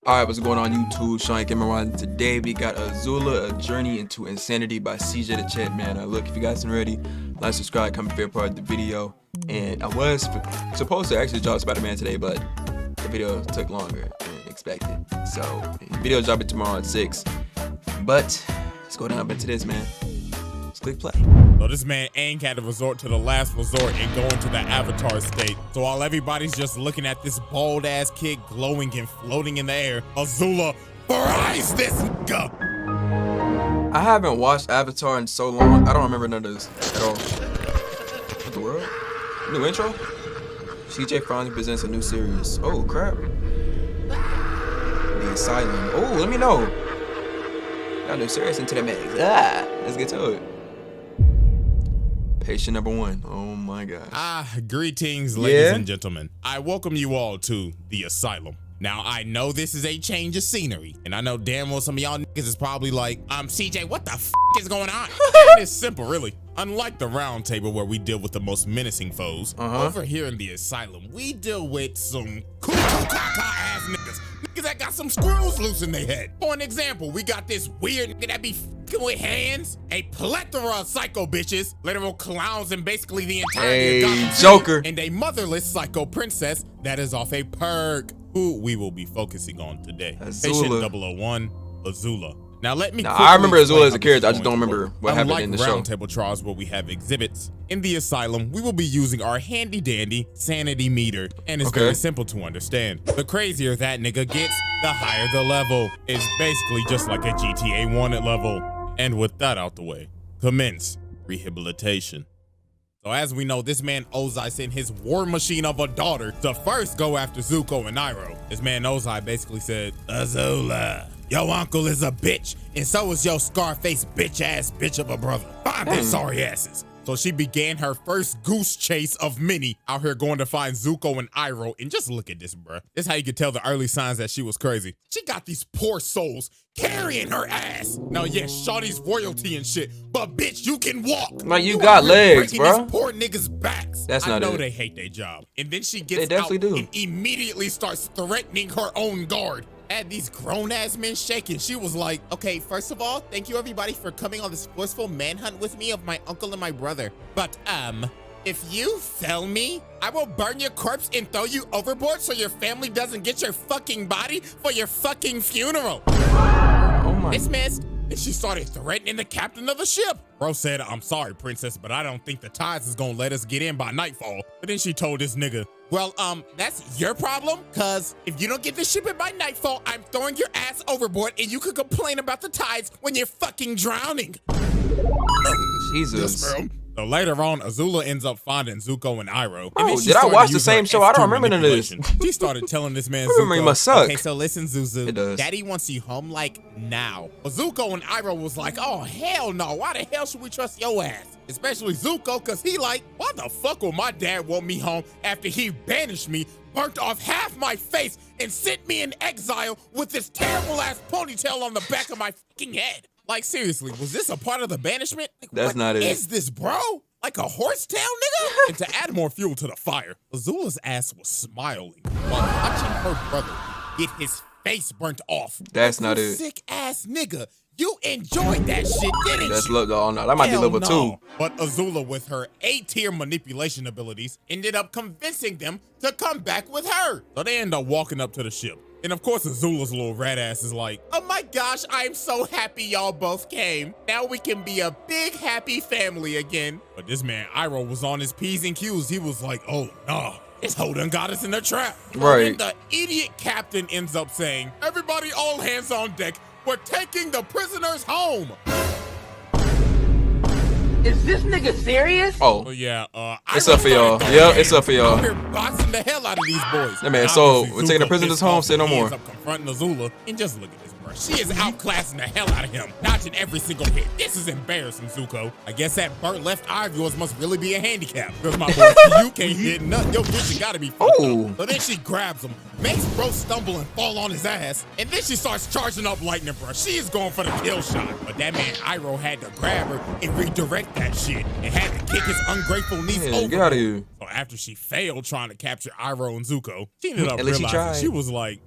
Alright, what's going on YouTube? Sean Cameron. Today we got Azula, A Journey into Insanity by CJ the Chat, man. Look, if you guys aren't ready, like, subscribe, comment, favorite part of the video. And I was supposed to actually drop Spider-Man today, but the video took longer than expected. So, the video dropping tomorrow at 6. But, let's go down into this, man. Let's click play. So this man Aang had to resort to the last resort and go into the Avatar state. So while everybody's just looking at this bald ass kid glowing and floating in the air, Azula fries this nigga. I haven't watched Avatar in so long. I don't remember none of this at all. What the world? New intro? CJ finally presents a new series. Oh crap. The Asylum. Oh, let me know. Got a new series into the mix. Let's get to it. Patient number 1. Oh my gosh. Greetings, ladies and gentlemen. I welcome you all to the Asylum. Now, I know this is a change of scenery, and I know damn well some of y'all niggas is probably like, CJ, what the f is going on? And it's simple, really. Unlike the round table where we deal with the most menacing foes, over here in the Asylum, we deal with some ass niggas. Niggas that got some screws loose in their head. For an example, we got this weird nigga that be f***ing with hands, a plethora of psycho bitches, literal clowns, and basically the entirety of Gotham Joker, and a motherless psycho princess that is off a perk, who we will be focusing on today. Azula. Patient 001, Azula. Now let me I remember Azula as a character, I just don't remember what happened in the show. Roundtable trials where we have exhibits, in the Asylum, we will be using our handy dandy sanity meter, and it's very simple to understand. The crazier that nigga gets, the higher the level. It's basically just like a GTA wanted level. And with that out the way, commence rehabilitation. So as we know, this man Ozai sent his war machine of a daughter to first go after Zuko and Iroh. This man Ozai basically said, Azula, your uncle is a bitch, and so is your Scarface bitch-ass bitch of a brother. Find them sorry asses. So she began her first goose chase of many out here going to find Zuko and Iroh. And just look at this, bruh. This is how you could tell the early signs that she was crazy. She got these poor souls carrying her ass. Now, yes, shawty's royalty and shit, but bitch, you can walk. Like, you got legs, bro. These poor niggas' backs. That's not it. I know they hate their job. And then she gets out and immediately starts threatening her own guard. Had these grown-ass men shaking. She was like, okay, first of all, thank you everybody for coming on this forceful manhunt with me of my uncle and my brother. But, if you fail me, I will burn your corpse and throw you overboard so your family doesn't get your fucking body for your fucking funeral. Oh my. This man's... And she started threatening the captain of the ship. Bro said, I'm sorry, princess, but I don't think the tides is gonna let us get in by nightfall. But then she told this nigga, well, that's your problem, cause if you don't get this ship in by nightfall, I'm throwing your ass overboard and you could complain about the tides when you're fucking drowning. Jesus. Yes, so later on, Azula ends up finding Zuko and Iroh. Oh, did I watch the same show? I don't remember none of this. She started telling this man Zuko, memory must suck. Okay, so listen, Zuzu, Daddy wants you home like now. But Zuko and Iroh was like, oh, hell no. Why the hell should we trust your ass? Especially Zuko, because he like, why the fuck will my dad want me home after he banished me, burnt off half my face, and sent me in exile with this terrible ass ponytail on the back of my fucking head? Like, seriously, was this a part of the banishment? Like, that's not it. What is this, bro? Like a horsetail, nigga? And to add more fuel to the fire, Azula's ass was smiling while watching her brother get his face burnt off. That's not it. Sick ass nigga. You enjoyed that shit, didn't you? That's level. No, that might be level 2. But Azula, with her A-tier manipulation abilities, ended up convincing them to come back with her. So they end up walking up to the ship. And of course, Azula's little rat ass is like, oh my gosh, I'm so happy y'all both came. Now we can be a big, happy family again. But this man, Iroh, was on his P's and Q's. He was like, oh, nah, this hoe done got us in a trap. Right. And the idiot captain ends up saying, everybody all hands on deck. We're taking the prisoners home. Is this nigga serious? Oh yeah, it's up for y'all. Yeah, it's up for y'all. We're boxing the hell out of these boys. Yeah, man. So we're taking the prisoners home. Say no more. Ends up confronting Azula, and just look at this, bro. She is outclassing the hell out of him, dodging every single hit. This is embarrassing, Zuko. I guess that burnt left eye of yours must really be a handicap. Because my boy, you can't hit nothing. Your vision gotta be fucked up. So then she grabs him, makes bro stumble and fall on his ass, and then she starts charging up lightning, bro. She is going for the kill shot. But that man Iroh had to grab her and redirect that shit, and had to kick his ungrateful niece over. Get out of here. So after she failed trying to capture Iroh and Zuko, she ended up realizing she was like,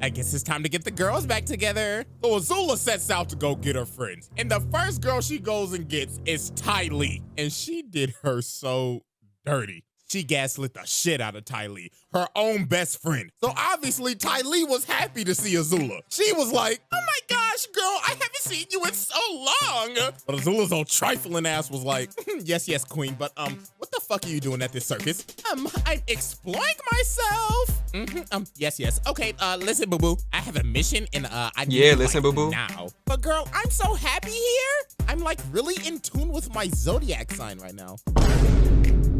I guess it's time to get the girls back together. So Azula sets out to go get her friends. And the first girl she goes and gets is Ty Lee. And she did her so dirty. She gaslit the shit out of Ty Lee, her own best friend. So obviously Ty Lee was happy to see Azula. She was like, oh my gosh, girl, I haven't seen you in so long. But Azula's old trifling ass was like, yes, queen, but what the fuck are you doing at this circus? I'm exploring myself. Yes. Okay, listen, boo-boo, I have a mission and I need to, listen, boo-boo. now. But girl, I'm so happy here. I'm like really in tune with my zodiac sign right now.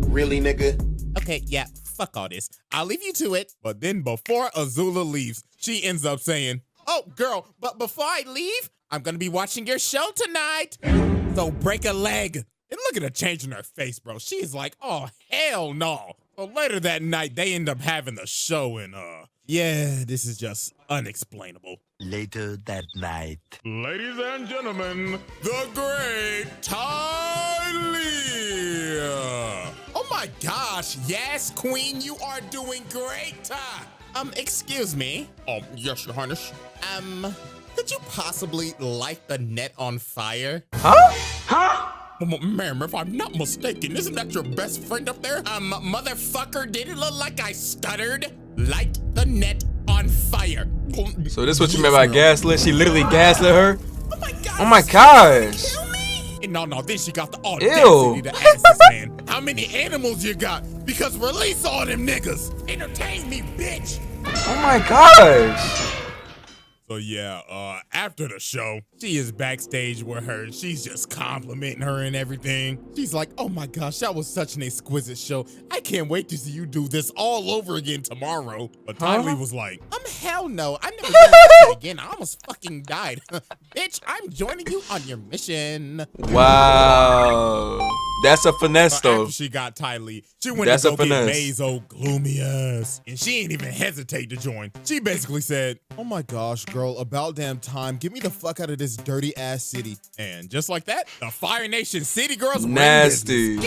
Really, nigga? Okay, yeah, fuck all this. I'll leave you to it. But then before Azula leaves, she ends up saying, oh, girl, but before I leave, I'm gonna be watching your show tonight. So break a leg. And look at her changing her face, bro. She's like, oh, hell no. So later that night, they end up having the show and, yeah, this is just unexplainable. Later that night. Ladies and gentlemen, the great Ty Lee. Oh my gosh, yes, queen, you are doing great. Excuse me. Yes, your highness. Could you possibly light the net on fire? Huh? Ma'am, if I'm not mistaken, isn't that your best friend up there? Motherfucker, did it look like I stuttered? Light the net on fire. So this is what you meant by gaslit? She literally gaslit her? Oh my god. Oh my gosh. Kill me? No, then she got the Ew. audacity to ask this man, how many animals you got? Because release all them niggas. Entertain me, bitch. Oh my gosh. So yeah, after the show, she is backstage with her. She's just complimenting her and everything. She's like, oh my gosh, that was such an exquisite show. I can't wait to see you do this all over again tomorrow. But Ty Lee was like, hell no, I'm never doing this shit again. I almost fucking died. Bitch, I'm joining you on your mission. Wow. That's a finesse though. After she got Ty Lee, she went to go get May's old gloomy ass. And she ain't even hesitate to join. She basically said, oh my gosh, girl, about damn time. Get me the fuck out of this dirty ass city. And just like that, the Fire Nation City Girls nasty.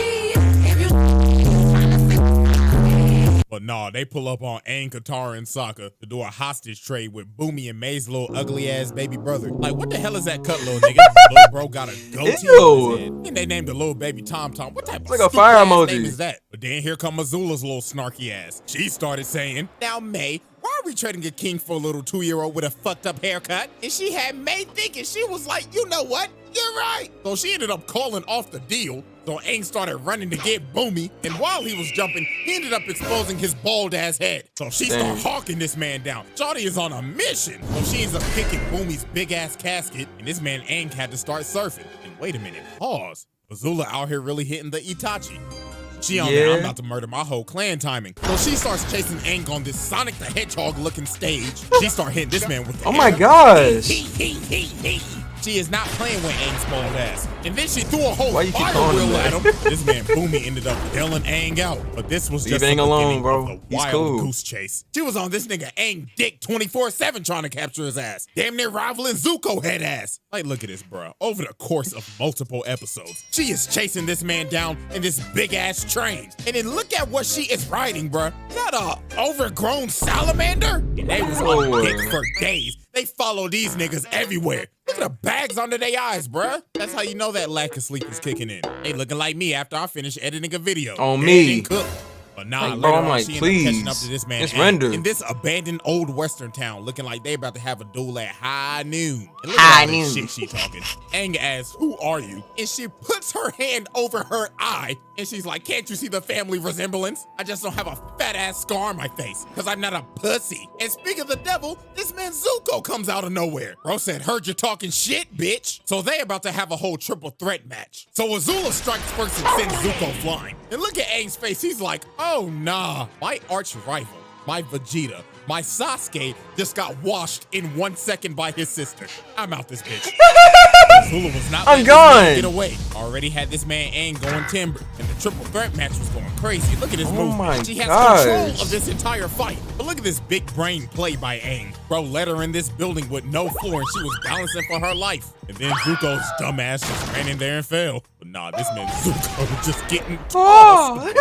But nah, they pull up on Aang, Katara, and Sokka to do a hostage trade with Boomy and May's little ugly ass baby brother. Like, what the hell is that cut, little nigga? Little bro got a goatee on his head. And they named the little baby Tom Tom. What type of like a fire emoji name is that? But then here come Azula's little snarky ass. She started saying, now May, why are we trading a king for a little 2-year-old with a fucked up haircut? And she had May thinking, she was like, you know what? You're right. So she ended up calling off the deal. So Aang started running to get Boomy, and while he was jumping, he ended up exposing his bald ass head. So she started hawking this man down. Shawty is on a mission. So she ends up kicking Boomy's big ass casket, and this man Aang had to start surfing. And wait a minute, pause. Azula out here really hitting the Itachi. She on there, I'm about to murder my whole clan timing. So she starts chasing Aang on this Sonic the Hedgehog looking stage. She start hitting this man with the my gosh. She is not playing with Aang's bold ass. And then she threw a whole Why you keep fire calling wheel him at that? him. This man Boomy ended up bailing Aang out. But this was just Leave Aang alone, bro. Of the He's wild cool. goose chase. She was on this nigga Aang dick 24/7 trying to capture his ass. Damn near rivaling Zuko head ass. Like, look at this, bro. Over the course of multiple episodes, she is chasing this man down in this big ass train. And then look at what she is riding, bro. Is that a overgrown salamander? And they was on dick for days. They follow these niggas everywhere. Look at the bags under their eyes, bruh. That's how you know that lack of sleep is kicking in. They looking like me after I finish editing a video. On me. But nah, like, bro, I'm like, she ended up please. catching up to this man It's rendered. in this abandoned old western town, looking like they about to have a duel at high noon. And look High at all noon. this shit she talking. Aang asks, who are you? And she puts her hand over her eye, and she's like, can't you see the family resemblance? I just don't have a fat ass scar on my face, because I'm not a pussy. And speaking of the devil, this man Zuko comes out of nowhere. Bro said, heard you talking shit, bitch. So they about to have a whole triple threat match. So Azula strikes first and sends Zuko flying. And look at Aang's face, he's like, oh nah. My arch rival, my Vegeta, my Sasuke just got washed in 1 second by his sister. I'm out this bitch. Azula was not letting this man get away. Already had this man Aang going timber, and the triple threat match was going crazy. Look at his movement. She has control of this entire fight. But look at this big brain play by Aang. Bro let her in this building with no floor, and she was balancing for her life. And then Zuko's dumbass just ran in there and fell. But nah, this man Zuko just getting tossed.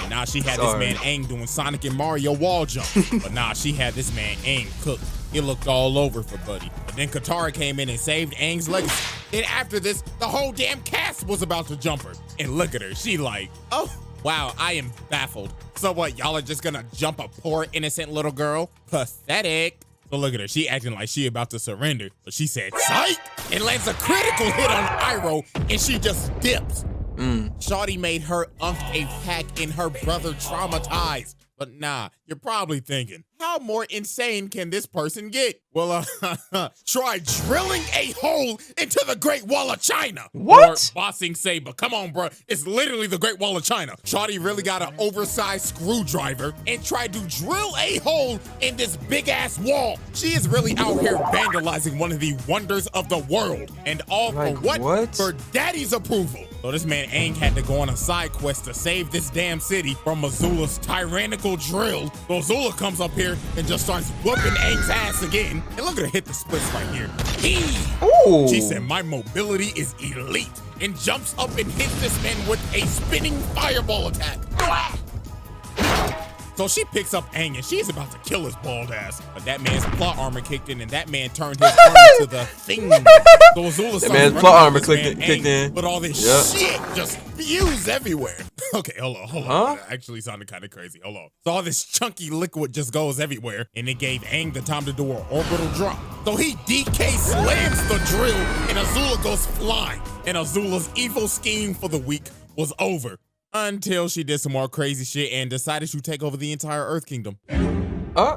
Nah, Nah, she had this man Aang doing Sonic and Mario wall jump. But nah, she had this man Aang cooked. It looked all over for Buddy. But then Katara came in and saved Aang's legacy. And after this, the whole damn cast was about to jump her. And look at her, she like, oh, wow, I am baffled. So what, y'all are just gonna jump a poor innocent little girl? Pathetic. So look at her, she acting like she about to surrender. But she said, psych! And lands a critical hit on Iroh, and she just dips. Shawty made her unk a pack and her brother traumatized. But nah, you're probably thinking, how more insane can this person get? Well, try drilling a hole into the Great Wall of China. What? Or Bossing Saber. Come on, bro. It's literally the Great Wall of China. Shawty really got an oversized screwdriver and tried to drill a hole in this big-ass wall. She is really out here vandalizing one of the wonders of the world. And all for what? For daddy's approval. So this man Aang had to go on a side quest to save this damn city from Azula's tyrannical drill. So Azula comes up here and just starts whooping Aang's ass again. And look at her hit the splits right here. Ooh. She said, my mobility is elite. And jumps up and hits this man with a spinning fireball attack. So she picks up Aang and she's about to kill his bald ass. But that man's plot armor kicked in and that man turned his arm to the thing. So Azula that man's plot armor kicked in. But all this shit just spews everywhere. Okay, hold on. That actually sounded kind of crazy. Hold on. So all this chunky liquid just goes everywhere and it gave Aang the time to do an orbital drop. So he DK slams the drill and Azula goes flying. And Azula's evil scheme for the week was over. Until she did some more crazy shit and decided to take over the entire Earth Kingdom.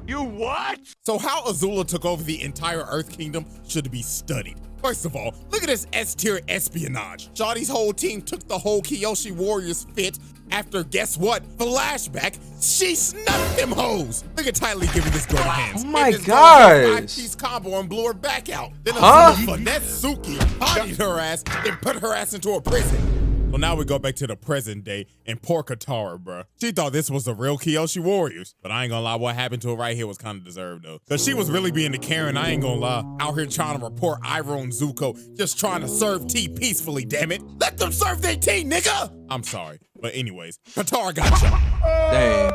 You what? So how Azula took over the entire Earth Kingdom should be studied. First of all, look at this S-tier espionage. Shawty's whole team took the whole Kyoshi Warriors fit after, guess what? Flashback, she snuffed them hoes. Look at Ty Lee giving this girl hands. Oh my gosh. gosh. 5-piece combo and blew her back out. Then Azula finessed Suki, bodied her ass, and put her ass into a prison. So now we go back to the present day and poor Katara, bruh. She thought this was the real Kyoshi Warriors. But I ain't gonna lie, what happened to her right here was kind of deserved though. Cause she was really being the Karen, I ain't gonna lie. Out here trying to report Iroh and Zuko, just trying to serve tea peacefully, damn it. Let them serve their tea, nigga! I'm sorry. But anyways, Katara got jumped. Dang.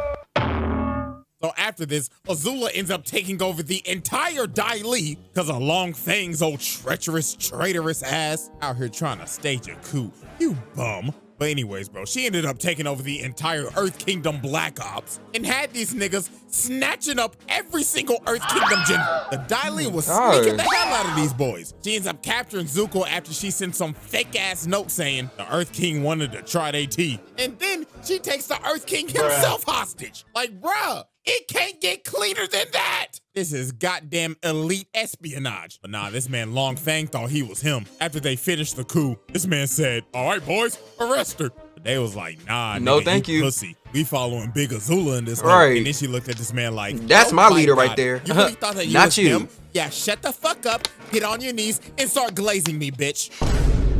So after this, Azula ends up taking over the entire Dai Li because of Long Fang's old treacherous, traitorous ass out here trying to stage a coup. You bum. But anyways, bro, she ended up taking over the entire Earth Kingdom Black Ops and had these niggas snatching up every single Earth Kingdom general. The Dai Li was sneaking the hell out of these boys. She ends up capturing Zuko after she sent some fake-ass note saying the Earth King wanted to try their tea. And then she takes the Earth King himself hostage. Like, bruh, it can't get cleaner than that. This is goddamn elite espionage. But nah, this man Long Fang thought he was him. After they finished the coup, this man said, all right, boys, arrest her. But they was like, nah, no, nigga, thank you. Pussy. We following Big Azula in this hoe. Right. And then she looked at this man like, that's oh my leader God. right there. You really thought that you Not was you. him? Yeah, shut the fuck up, get on your knees, and start glazing me, bitch.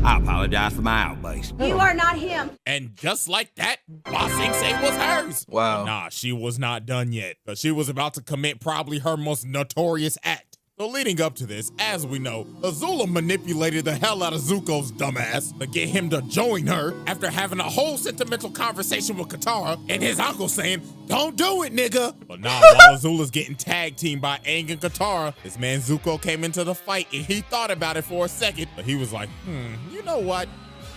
I apologize for my outburst. You are not him. And just like that, Ba Sing Se was hers. Wow. But nah, she was not done yet, but she was about to commit probably her most notorious act. So leading up to this, as we know, Azula manipulated the hell out of Zuko's dumbass to get him to join her after having a whole sentimental conversation with Katara and his uncle saying, don't do it, nigga. But nah, while Azula's getting tag teamed by Aang and Katara, this man Zuko came into the fight and he thought about it for a second, but he was like, you know what?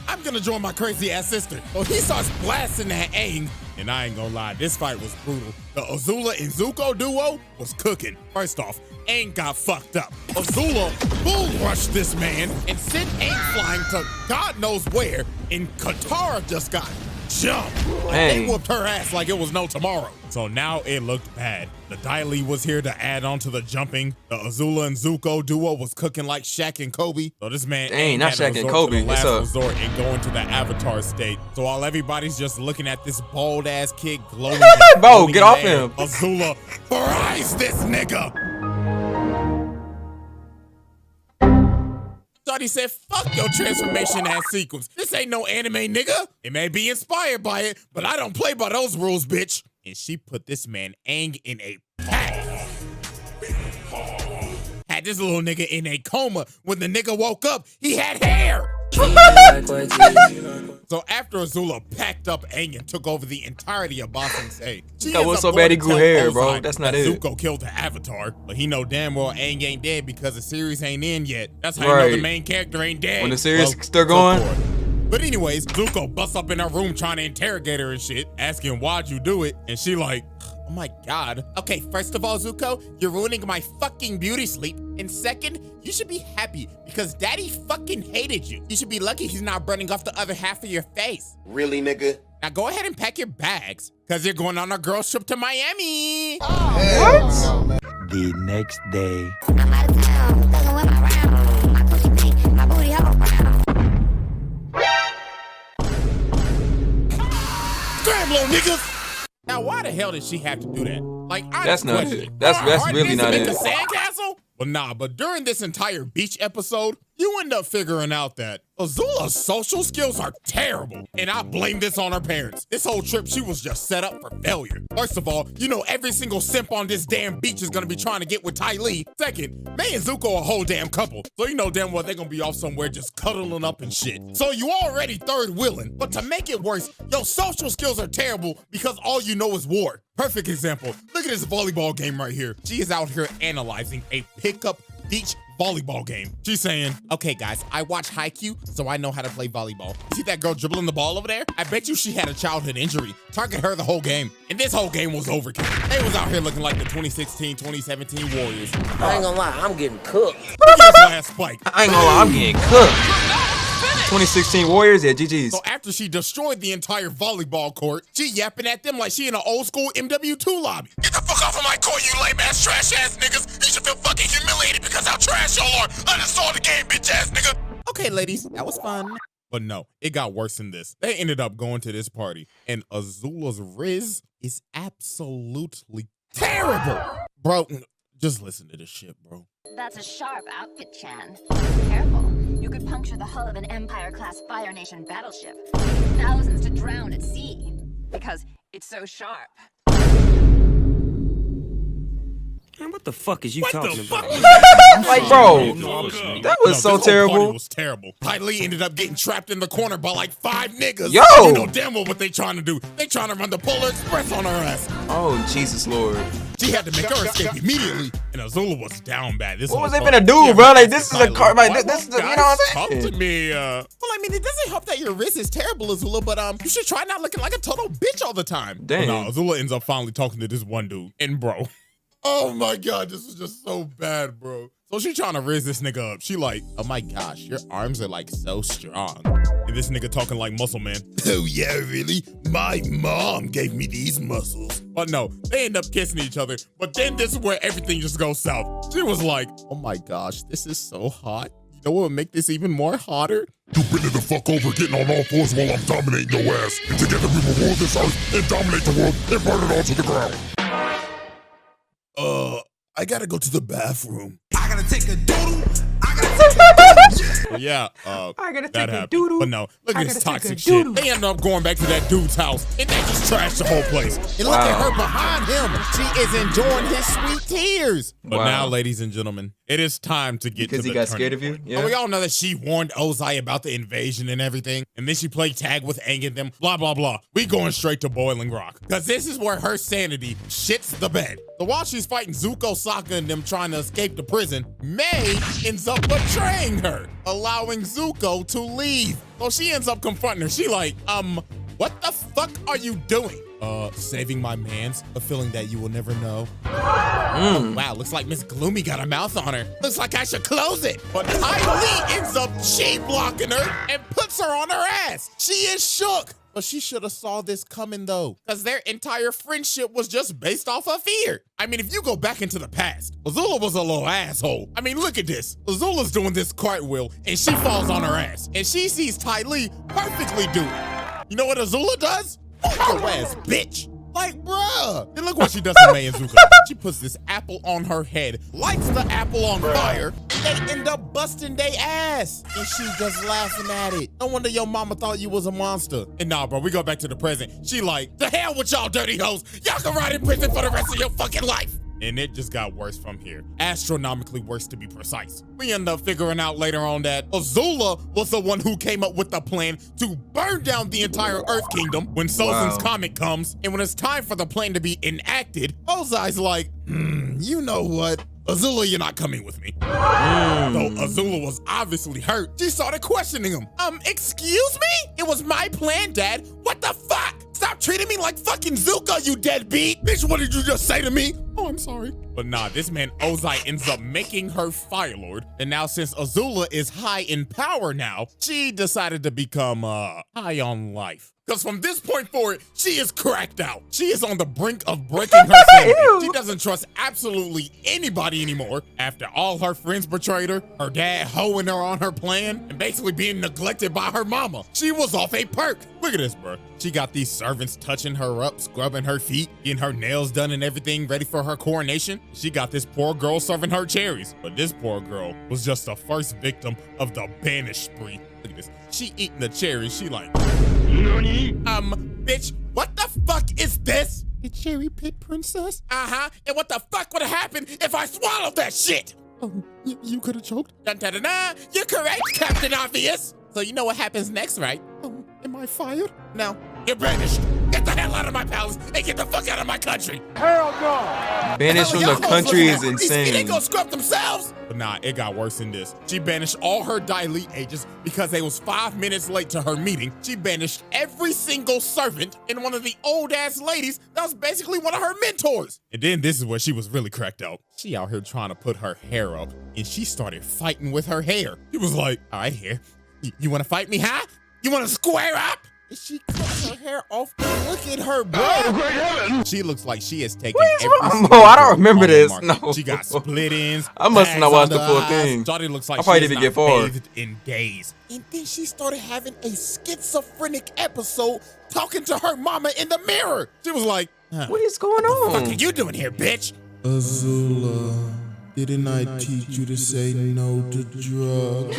I'm gonna join my crazy ass sister. So he starts blasting at Aang, and I ain't gonna lie, this fight was brutal. The Azula and Zuko duo was cooking. First off, Aang got fucked up. Azula bull rushed this man and sent Aang flying to God knows where, and Katara just got jumped. They whooped her ass like it was no tomorrow. So now it looked bad. The Dai Li was here to add on to the jumping. The Azula and Zuko duo was cooking like Shaq and Kobe. So this man Dang, not had to Shaq and resort to Kobe. the last What's up? resort and go into the Avatar state. So while everybody's just looking at this bald ass kid glowing, Bro, get off him. Azula fries this nigga. Shawty said, fuck your transformation ass sequence. This ain't no anime, nigga. It may be inspired by it, but I don't play by those rules, bitch. And she put this man Aang in a pack. Had this little nigga in a coma. When the nigga woke up, he had hair. So after Azula packed up Aang and took over the entirety of Ba Sing Se, That was so bad he grew hair, bro. That's not it. Zuko killed the Avatar, but he know damn well Aang ain't dead because the series ain't in yet. That's how you know the main character ain't dead. When the series still going. But anyways, Zuko busts up in her room trying to interrogate her and shit, asking why'd you do it, and she like, oh my god. Okay, first of all, Zuko, you're ruining my fucking beauty sleep. And second, you should be happy because daddy fucking hated you. You should be lucky he's not burning off the other half of your face. Really, nigga? Now go ahead and pack your bags because you're going on a girls trip to Miami. What? The next day. Grab low, niggas. Now, why the hell did she have to do that? Like, that's not it. That's really not it. A sandcastle? Well, nah, but during this entire beach episode, you end up figuring out that Azula's social skills are terrible, and I blame this on her parents. This whole trip, she was just set up for failure. First of all, you know every single simp on this damn beach is gonna be trying to get with Ty Lee. Second, May and Zuko a whole damn couple, so you know damn well they're gonna be off somewhere just cuddling up and shit. So you already third wheeling, but to make it worse, your social skills are terrible because all you know is war. Perfect example, look at this volleyball game right here. She is out here analyzing a pickup beach volleyball game. She's saying, okay guys, I watch Haikyuu, so I know how to play volleyball. See that girl dribbling the ball over there? I bet you she had a childhood injury. Target her the whole game. And this whole game was overkill. They was out here looking like the 2016, 2017 Warriors. I ain't gonna lie, I'm getting cooked. Look at this last spike. I ain't gonna lie, I'm getting cooked. 2016 Warriors, yeah, GG's. So after she destroyed the entire volleyball court, she yapping at them like she in an old school MW2 lobby. Get the fuck off of my court, you lame ass trash ass niggas. You should feel fucking humiliated because how trash y'all are. I just saw the game, bitch ass nigga. Okay, ladies, that was fun. But no, it got worse than this. They ended up going to this party, and Azula's Riz is absolutely terrible. Bro, just listen to this shit, bro. That's a sharp outfit, Chan. Careful. You could puncture the hull of an Empire-class Fire Nation battleship, leaving thousands to drown at sea. Because it's so sharp. Man, what the fuck is you talking about? Like, bro, that was so terrible. Party was terrible. Ty Lee ended up getting trapped in the corner by like 5 niggas. Yo! You know damn well what they trying to do. They trying to run the Polar Express on her ass. Oh, Jesus Lord. She had to make her escape immediately, and Azula was down bad. This what was they finna do, bro? Like, this is a car, like, this is, you know what I'm saying? Talk to me, Well, I mean, it doesn't help that your wrist is terrible, Azula, but you should try not looking like a total bitch all the time. Damn. No, Azula ends up finally talking to this one dude, and bro, oh my god, this is just so bad, bro. So she trying to raise this nigga up. She like, oh my gosh, your arms are like so strong. And this nigga talking like muscle man. Oh yeah, really? My mom gave me these muscles. But no, they end up kissing each other. But then this is where everything just goes south. She was like, oh my gosh, this is so hot. You know what would make this even more hotter? You bend it the fuck over, getting on all fours while I'm dominating your ass. And together we will rule this earth and dominate the world and burn it all to the ground. I gotta go to the bathroom. I gotta take a doodle. Yeah, I gotta that take a happened. doodle. But no, look I at this gotta take toxic a shit. doodle. They ended up going back to that dude's house, and they just trashed the whole place. And look at her behind him. She is enjoying his sweet tears. But now, ladies and gentlemen, it is time to get Because to he the got scared of turning you? point. Yeah. Oh, we all know that she warned Ozai about the invasion and everything, and then she played tag with Aang and them, blah, blah, blah. We going straight to Boiling Rock, because this is where her sanity shits the bed. So while she's fighting Zuko, Sokka, and them trying to escape the prison, May ends up betraying her, allowing Zuko to leave. So she ends up confronting her. She like, what the fuck are you doing? Saving my mans, a feeling that you will never know. Oh, wow, looks like Miss Gloomy got a mouth on her. Looks like I should close it. But Ty Lee ends up blocking her and puts her on her ass. She is shook. But she should have saw this coming though, because their entire friendship was just based off of fear. I mean, if you go back into the past, Azula was a little asshole. I mean, look at this. Azula's doing this cartwheel and she falls on her ass. And she sees Ty Lee perfectly do it. You know what Azula does? Fuck your ass, bitch. Like, bruh. And look what she does to May and Zuko. She puts this apple on her head, lights the apple on fire, and they end up busting their ass. And she just laughing at it. No wonder your mama thought you was a monster. And nah, bro, we go back to the present. She like, the hell with y'all dirty hoes. Y'all can ride in prison for the rest of your fucking life. And it just got worse from here. Astronomically worse, to be precise. We end up figuring out later on that Azula was the one who came up with the plan to burn down the entire Earth Kingdom when Sozin's comet comes. And when it's time for the plan to be enacted, Ozai's like, you know what? Azula, you're not coming with me. Though Azula was obviously hurt, she started questioning him. Excuse me? It was my plan, Dad. What the fuck? Stop treating me like fucking Zuko, you deadbeat. Bitch, what did you just say to me? Oh, I'm sorry. But nah, this man Ozai ends up making her Fire Lord. And now since Azula is high in power now, she decided to become high on life. Because from this point forward, she is cracked out. She is on the brink of breaking her sanity. She doesn't trust absolutely anybody anymore. After all her friends betrayed her dad hoeing her on her plan, and basically being neglected by her mama. She was off a perk. Look at this, bro. She got these servants touching her up, scrubbing her feet, getting her nails done and everything ready for her coronation. She got this poor girl serving her cherries. But this poor girl was just the first victim of the banish spree. Look at this. She eating the cherries. She like, Nani? Bitch, what the fuck is this? A cherry pit princess? Uh-huh. And what the fuck would have happened if I swallowed that shit? Oh, you could have choked? Dun-dun-dun-dun. You're correct, Captain Obvious. So you know what happens next, right? Am I fired? No, you're banished. Get the hell out of my palace and get the fuck out of my country. Hell no. Banished from the country is insane. They gonna scrub themselves. But nah, it got worse than this. She banished all her Daily agents because they was 5 minutes late to her meeting. She banished every single servant and one of the old ass ladies that was basically one of her mentors. And then this is where she was really cracked out. She out here trying to put her hair up and she started fighting with her hair. She was like, all right, hair, you wanna fight me, huh? You wanna square up? She cuts her hair off. Look at her, bro. Oh, great heaven. She looks like she is taking every I don't remember this. No. She got split ends. I must not watch the full thing. Shawty looks like I probably she didn't has get not far. bathed in days. And then she started having a schizophrenic episode talking to her mama in the mirror. She was like, what is going on? What the fuck are you doing here, bitch? Azula, didn't I teach you to say no to drugs?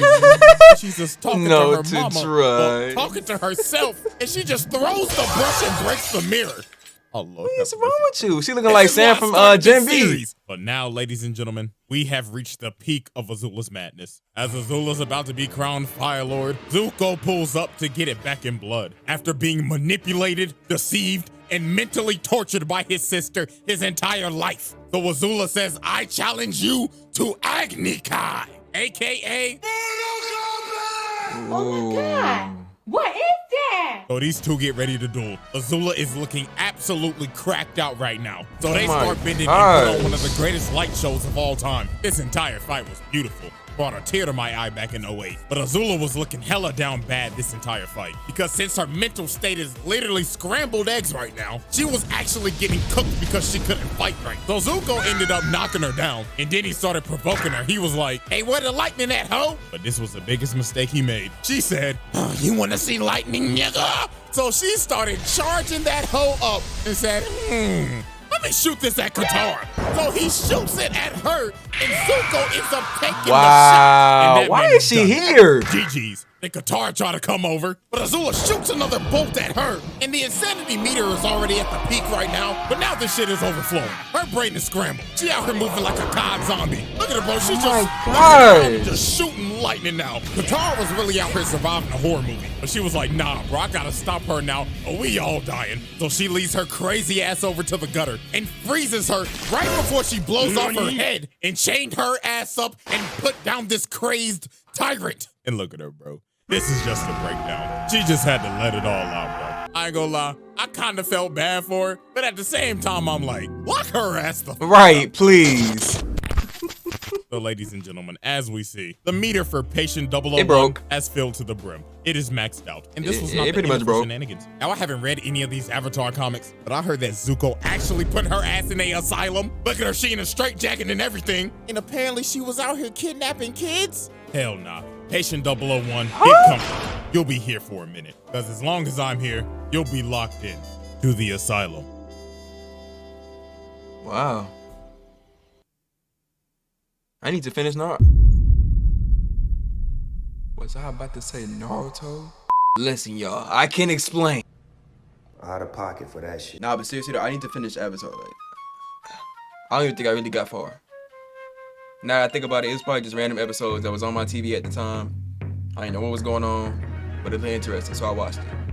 She's just talking to her mama, but talking to herself, and she just throws the brush and breaks the mirror. Oh, Lord. What is wrong with you? She looking like Sam from Gen V. But now, ladies and gentlemen, we have reached the peak of Azula's madness. As Azula's about to be crowned Fire Lord, Zuko pulls up to get it back in blood. After being manipulated, deceived, and mentally tortured by his sister his entire life. So Azula says, I challenge you to Agni Kai, aka Oh my god! What is that? So these two get ready to duel. Azula is looking absolutely cracked out right now. So they start bending and put on one of the greatest light shows of all time. This entire fight was beautiful. Brought a tear to my eye back in 08. But Azula was looking hella down bad this entire fight. Because since her mental state is literally scrambled eggs right now, she was actually getting cooked because she couldn't fight right. So Zuko ended up knocking her down. And then he started provoking her. He was like, hey, where the lightning at, ho? But this was the biggest mistake he made. She said, oh, you want to see lightning, nigga? So she started charging that hoe up and said, let me shoot this at Katara. So he shoots it at her, and Zuko ends up taking the shot. Why is she here? GG's. Then Katara tried to come over, but Azula shoots another bolt at her, and the insanity meter is already at the peak right now, but now this shit is overflowing. Her brain is scrambled. She out here moving like a COD zombie. Look at her, bro. She's just shooting lightning now. Katara was really out here surviving a horror movie, but she was like, nah, bro, I gotta stop her now, or we all dying. So she leads her crazy ass over to the gutter and freezes her right before she blows off her head and chained her ass up and put down this crazed tyrant. And look at her, bro. This is just a breakdown. She just had to let it all out, bro. I ain't gonna lie, I kinda felt bad for her, but at the same time, I'm like, lock her ass the fuck up. Please. So ladies and gentlemen, as we see, the meter for patient 001 has filled to the brim. It is maxed out. And this was not the end of shenanigans. Now, I haven't read any of these Avatar comics, but I heard that Zuko actually put her ass in a asylum. Look at her, she in a straitjacket and everything. And apparently she was out here kidnapping kids? Hell nah. Patient 001, get comfortable. You'll be here for a minute. Because as long as I'm here, you'll be locked in to the asylum. Wow. I need to finish Naruto. Was I about to say Naruto? Listen, y'all, I can't explain. Out of pocket for that shit. Nah, but seriously though, I need to finish Avatar. Like, I don't even think I really got far. Now that I think about it, it's probably just random episodes that was on my TV at the time. I didn't know what was going on, but it looked interesting, so I watched it.